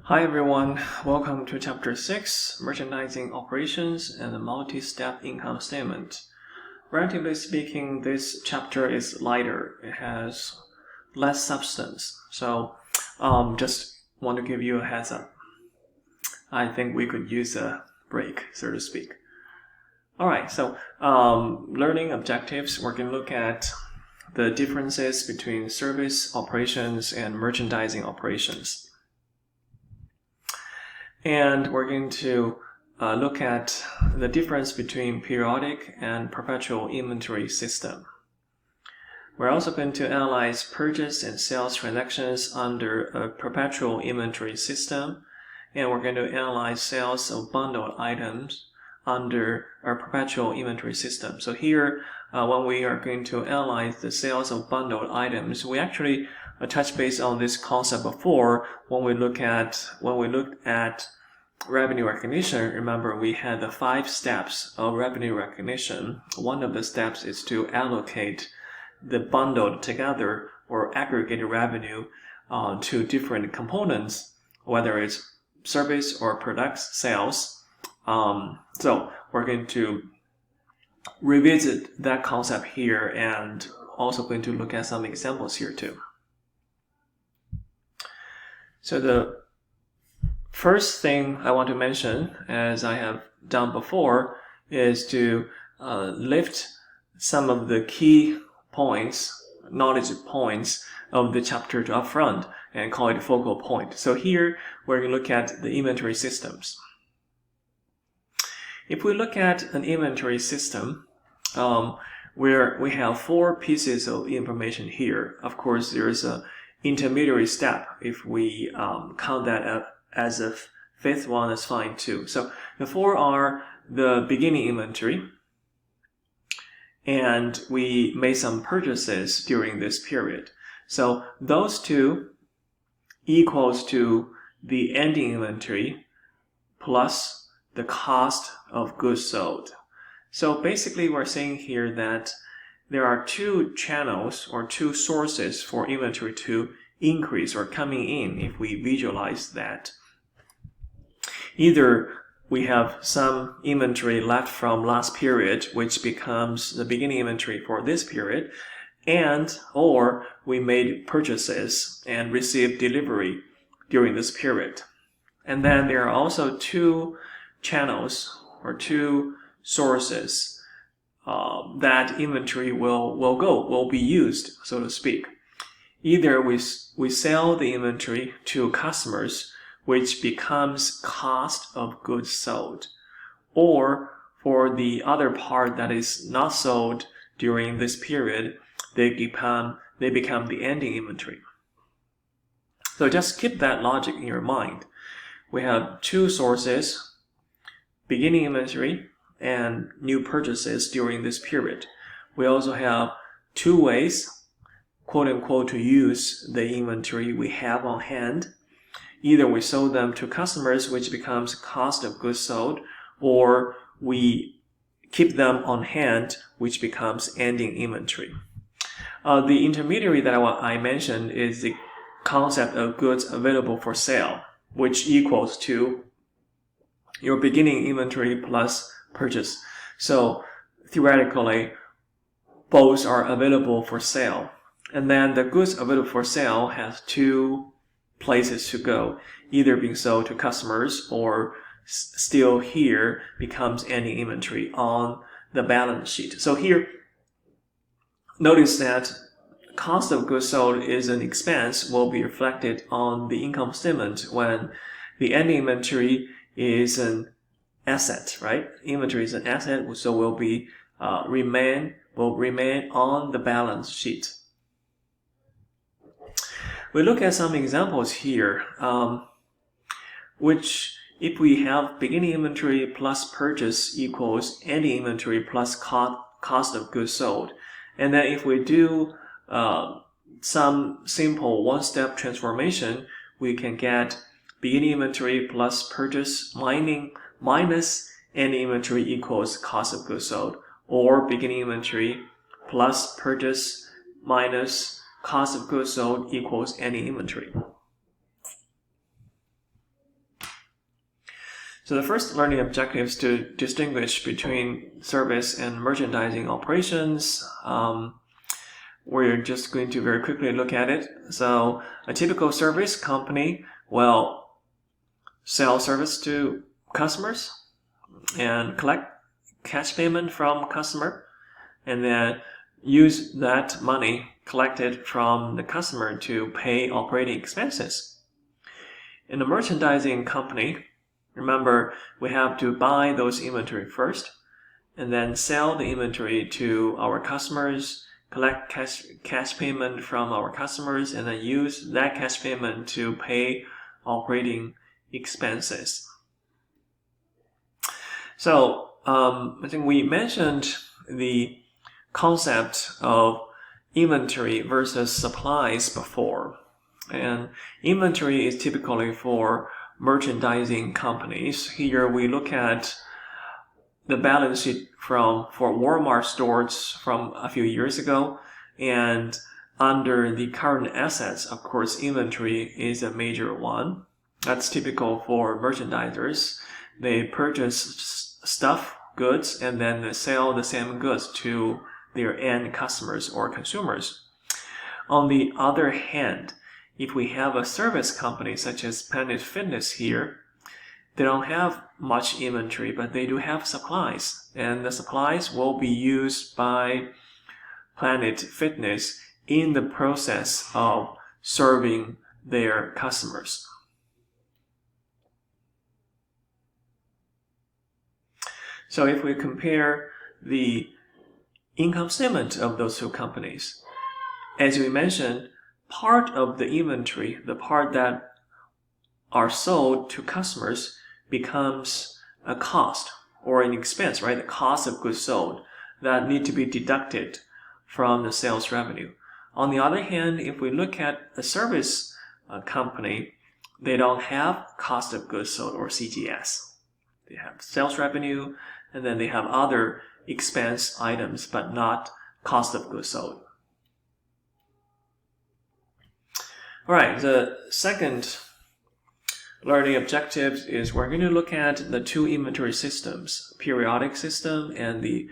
Hi everyone, welcome to Chapter 6, Merchandising Operations and the Multi-Step Income Statement. Relatively speaking, this chapter is lighter. It has less substance. So just want to give you a heads up. I think we could use a break, so to speak. Alright, so learning objectives, we're going to look at the differences between service operations and merchandising operations. And we're going to look at the difference between periodic and perpetual inventory system. We're also going to analyze purchase and sales transactions under a perpetual inventory system, and we're going to analyze sales of bundled items under a perpetual inventory system. So here, when we are going to analyze the sales of bundled items, we actually touched base on this concept before when we looked at revenue recognition. Remember, we had the 5 steps of revenue recognition. One of the steps is to allocate the bundled together or aggregated revenue to different components, whether it's service or product sales. So we're going to revisit that concept here and also going to look at some examples here too. So the first thing I want to mention, as I have done before, is to lift some of the key points, knowledge points of the chapter to up front and call it focal point. So here we're going to look at the inventory systems. If we look at an inventory system, where we have 4 pieces of information here. Of course, there is an intermediary step. If we count that up as a 5th one, that's fine too. So the 4 are the beginning inventory, and we made some purchases during this period. So those 2 equals to the ending inventory plus the cost of goods sold. So basically we're saying here that there are 2 channels or 2 sources for inventory to increase or coming in if we visualize that. Either we have some inventory left from last period, which becomes the beginning inventory for this period, or we made purchases and received delivery during this period. And then there are also 2 channels or 2 sources that inventory will be used, so to speak. Either we sell the inventory to customers, which becomes cost of goods sold, or for the other part that is not sold during this period, they become the ending inventory. So just keep that logic in your mind. We have 2 sources, beginning inventory and new purchases during this period. We also have 2 ways, quote unquote, to use the inventory we have on hand. Either we sold them to customers, which becomes cost of goods sold, or we keep them on hand, which becomes ending inventory. The intermediary that I mentioned is the concept of goods available for sale, which equals to your beginning inventory plus purchase. So theoretically, both are available for sale. And then the goods available for sale has 2 places to go, either being sold to customers or still here becomes ending inventory on the balance sheet. So here, notice that cost of goods sold is an expense will be reflected on the income statement when the ending inventory is an asset, right? Inventory is an asset, so will remain on the balance sheet. We look at some examples here, which if we have beginning inventory plus purchase equals ending inventory plus cost of goods sold. And then if we do some simple 1-step transformation, we can get beginning inventory plus purchase minus ending inventory equals cost of goods sold, or beginning inventory plus purchase minus cost of goods sold equals ending inventory. So the first learning objective is to distinguish between service and merchandising operations. We're just going to very quickly look at it. So a typical service company will sell service to customers and collect cash payment from customer, and then use that money collected from the customer to pay operating expenses. In a merchandising company, remember, we have to buy those inventory first and then sell the inventory to our customers, collect cash payment from our customers, and then use that cash payment to pay operating expenses. So I think we mentioned the concept of inventory versus supplies before. And inventory is typically for merchandising companies. Here we look at the balance sheet for Walmart stores from a few years ago, and under the current assets, of course, inventory is a major one. That's typical for merchandisers. They purchase stuff, goods, and then they sell the same goods to their end customers or consumers. On the other hand, if we have a service company such as Planet Fitness here, they don't have much inventory, but they do have supplies, and the supplies will be used by Planet Fitness in the process of serving their customers. So if we compare the income statement of those two companies, as we mentioned, part of the inventory, the part that are sold to customers, becomes a cost or an expense, right? The cost of goods sold that need to be deducted from the sales revenue. On the other hand, if we look at a service company, they don't have cost of goods sold or CGS. They have sales revenue, and then they have other expense items, but not cost of goods sold. All right, the second learning objective is we're going to look at the two inventory systems, periodic system and the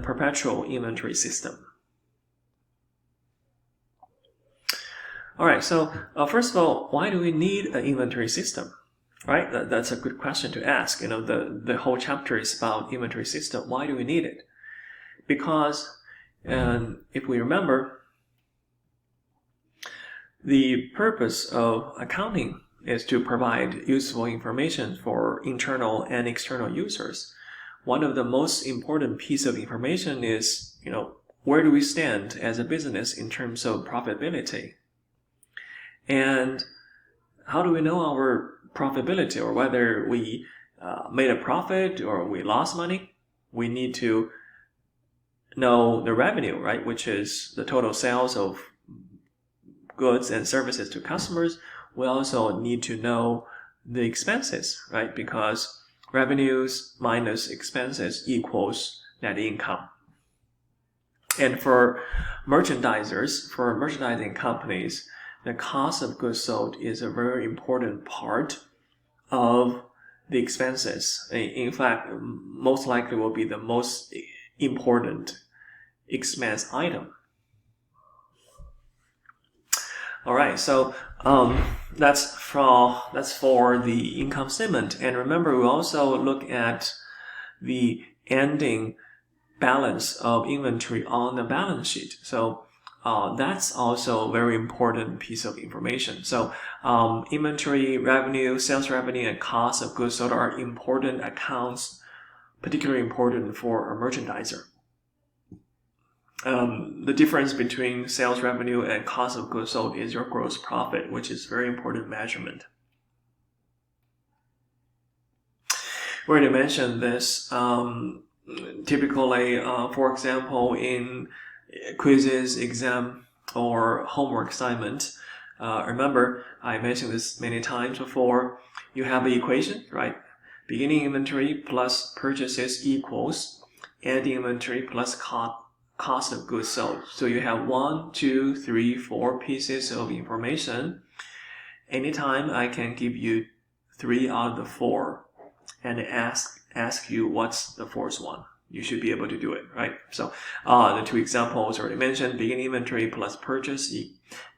perpetual inventory system. All right, so first of all, why do we need an inventory system? Right, that's a good question to ask. You know, the whole chapter is about inventory system. Why do we need it? Because, if we remember, the purpose of accounting is to provide useful information for internal and external users. One of the most important piece of information is, you know, where do we stand as a business in terms of profitability? And how do we know our profitability, or whether we made a profit or we lost money? We need to know the revenue, right, which is the total sales of goods and services to customers. We also need to know the expenses, right, because revenues minus expenses equals net income. And for merchandisers, for merchandising companies, the cost of goods sold is a very important part of the expenses. In fact, most likely will be the most important expense item. All right, so that's for the income statement. And remember, we also look at the ending balance of inventory on the balance sheet. So that's also a very important piece of information. So inventory revenue, sales revenue, and cost of goods sold are important accounts, particularly important for a merchandiser. The difference between sales revenue and cost of goods sold is your gross profit, which is a very important measurement. We already mentioned this. Typically, for example, in quizzes, exam, or homework assignment, remember, I mentioned this many times before, you have an equation, right? Beginning inventory plus purchases equals ending inventory plus cost of goods sold. So you have 1, 2, 3, 4 pieces of information. Anytime I can give you 3 out of the 4 and ask you what's the fourth one. You should be able to do it, right? So the two examples already mentioned: beginning inventory plus purchase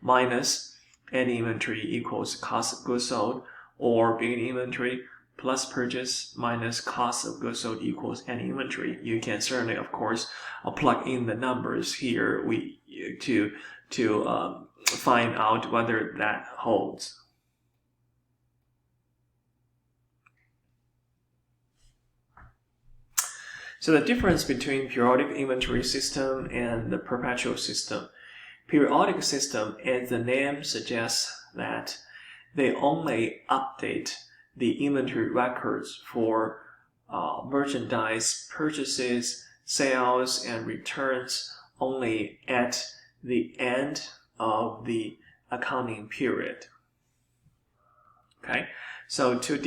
minus ending inventory equals cost of goods sold, or beginning inventory plus purchase minus cost of goods sold equals ending inventory. You can certainly, of course, plug in the numbers here to find out whether that holds. So the difference between periodic inventory system and the perpetual system. Periodic system, as the name suggests, that they only update the inventory records for merchandise purchases, sales, and returns only at the end of the accounting period. Okay, so to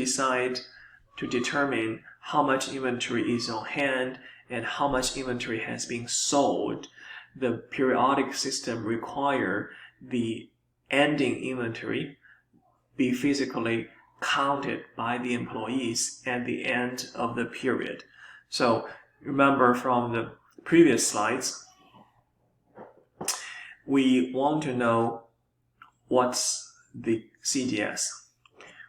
determine how much inventory is on hand and how much inventory has been sold, the periodic system requires the ending inventory be physically counted by the employees at the end of the period. So remember from the previous slides, we want to know what's the CDS.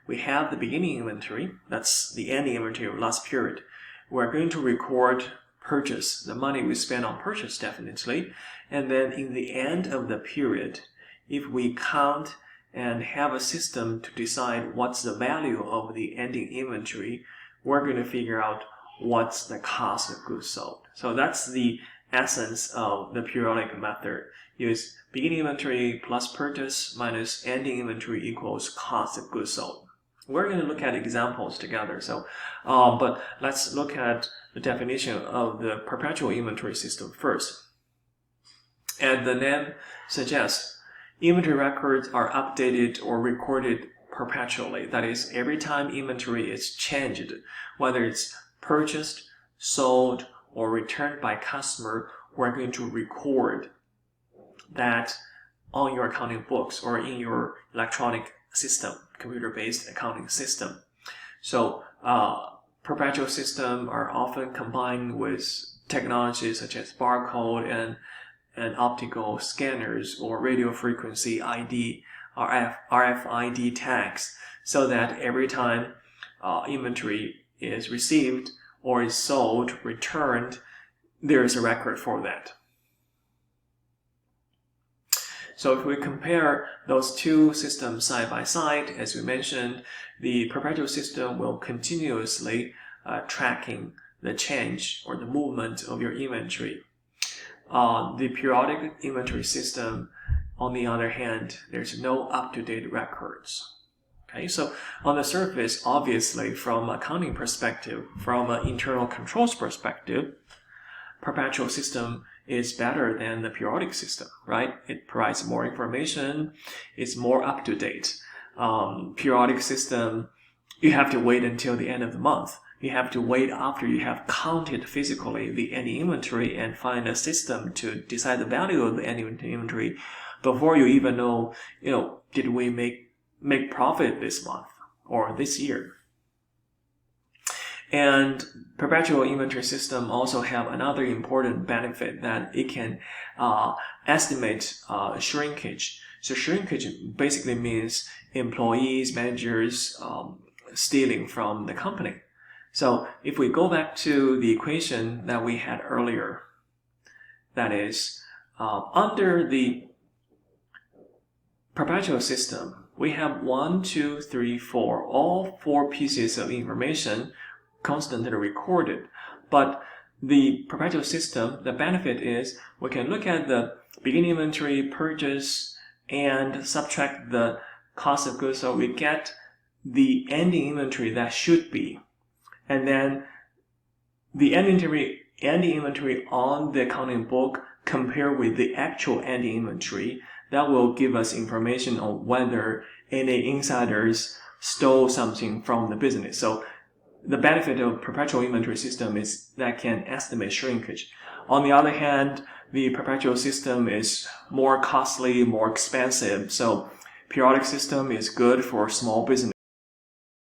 We have the beginning inventory, that's the ending inventory of last period. We're going to record purchase, the money we spent on purchase definitely, and then in the end of the period, if we count and have a system to decide what's the value of the ending inventory, we're going to figure out what's the cost of goods sold. So that's the essence of the periodic method. Use beginning inventory plus purchase minus ending inventory equals cost of goods sold. We're going to look at examples together. So, but let's look at the definition of the perpetual inventory system first. And the name suggests, inventory records are updated or recorded perpetually. That is, every time inventory is changed, whether it's purchased, sold, or returned by customer, we're going to record that on your accounting books or in your electronic system, computer-based accounting system. So perpetual systems are often combined with technologies such as barcode and optical scanners or radio frequency ID, RFID tags, so that every time inventory is received or is sold, returned, there is a record for that. So if we compare those two systems side by side, as we mentioned, the perpetual system will continuously tracking the change or the movement of your inventory. The periodic inventory system, on the other hand, there's no up-to-date records. Okay, so on the surface, obviously, from an accounting perspective, from an internal controls perspective, perpetual system is better than the periodic system, right? It provides more information, it's more up-to-date. Periodic system, you have to wait until the end of the month. You have to wait after you have counted physically the ending inventory and find a system to decide the value of the ending inventory before you even know, did we make profit this month or this year? And perpetual inventory system also have another important benefit, that it can estimate shrinkage. So shrinkage basically means employees, managers stealing from the company. So if we go back to the equation that we had earlier, that is, under the perpetual system, we have 1, 2, 3, 4, all 4 pieces of information constantly recorded. But the perpetual system, the benefit is we can look at the beginning inventory, purchase, and subtract the cost of goods, so we get the ending inventory that should be. And then the ending inventory on the accounting book compared with the actual ending inventory, that will give us information on whether any insiders stole something from the business. So the benefit of perpetual inventory system is that can estimate shrinkage. On the other hand, the perpetual system is more costly, more expensive. So periodic system is good for small business.